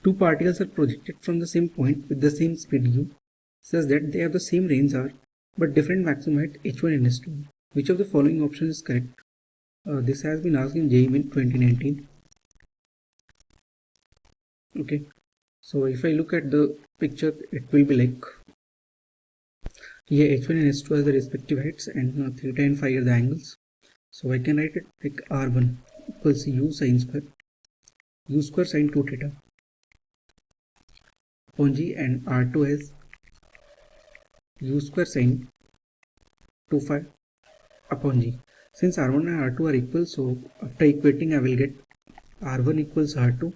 two particles are projected from the same point with the same speed u, such that they have the same range r but different maximum height h1 and h2. Which of the following options is correct? This has been asked in JEE in 2019. Okay, so if I look at the picture, it will be like here h1 and h2 are the respective heights, and theta and phi are the angles. So I can write it like r1 equals u sine square, u square sine 2 theta upon g, and r2 as u square sine 2 phi upon g. Since r1 and r2 are equal, so after equating I will get r1 equals r2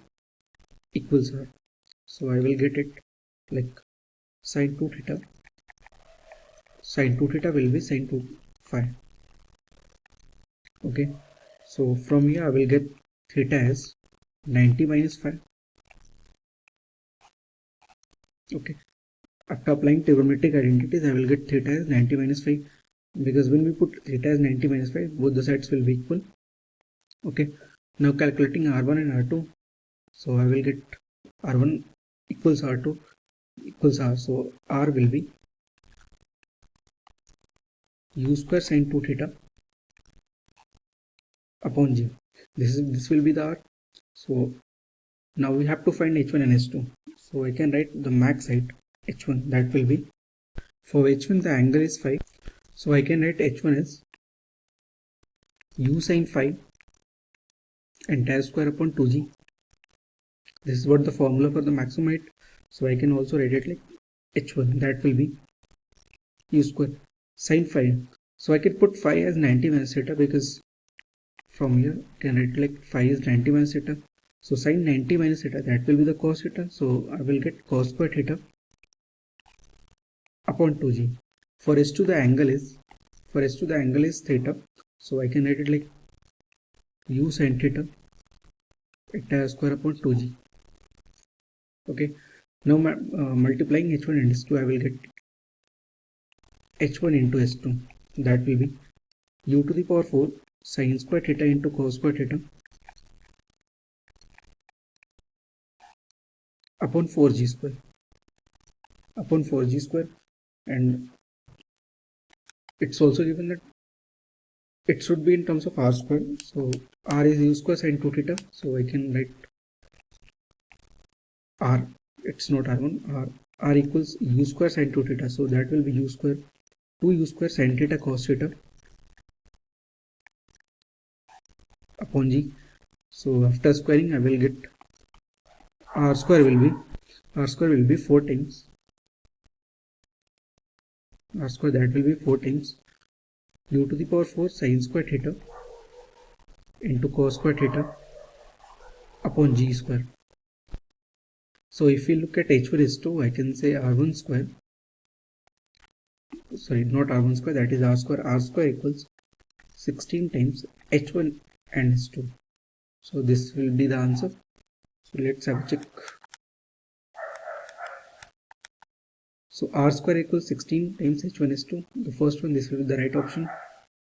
equals r. So I will get it like sine 2 theta, sine 2 theta will be sine 2 phi. Okay, so from here I will get theta as 90 minus phi. Okay, after applying trigonometric identities I will get theta as 90 minus phi, because when we put theta as 90 minus phi, both the sides will be equal. Okay, now calculating r1 and r2, so I will get r1 equals r2 equals r, so r will be u square sine 2 theta upon g. This will be the r. So now we have to find h1 and h2, so I can write the max height h1, that will be, for h1 the angle is phi, so I can write h1 as u sine phi entire square upon 2g. This is what the formula for the maximum height, so I can also write it like h1, that will be u square sine phi. So I can put phi as 90 minus theta, because from here I can write like phi is 90 minus theta. So sine 90 minus theta, that will be the cos theta, so I will get cos square theta upon 2g. For h2 the angle is theta, so I can write it like u sin theta entire square upon 2g. Okay, now multiplying h1 and h2, I will get h1 into h2, that will be u to the power 4 sin square theta into cos square theta upon 4g square, and it's also given that it should be in terms of r square, so r is u square sin 2 theta, so I can write r, it's not r1, r equals u square sin 2 theta, so that will be u square 2u square sin theta cos theta upon g. So after squaring I will get r square will be 4 times r square, that will be 4 times u to the power 4 sin square theta into cos square theta upon g square. So if we look at h1 h2, I can say r1 square, sorry, not r1 square, that is r square equals 16 times h1 and h2. So this will be the answer. So let's have a check. So r square equals 16 times h1 h2, the first one, this will be the right option.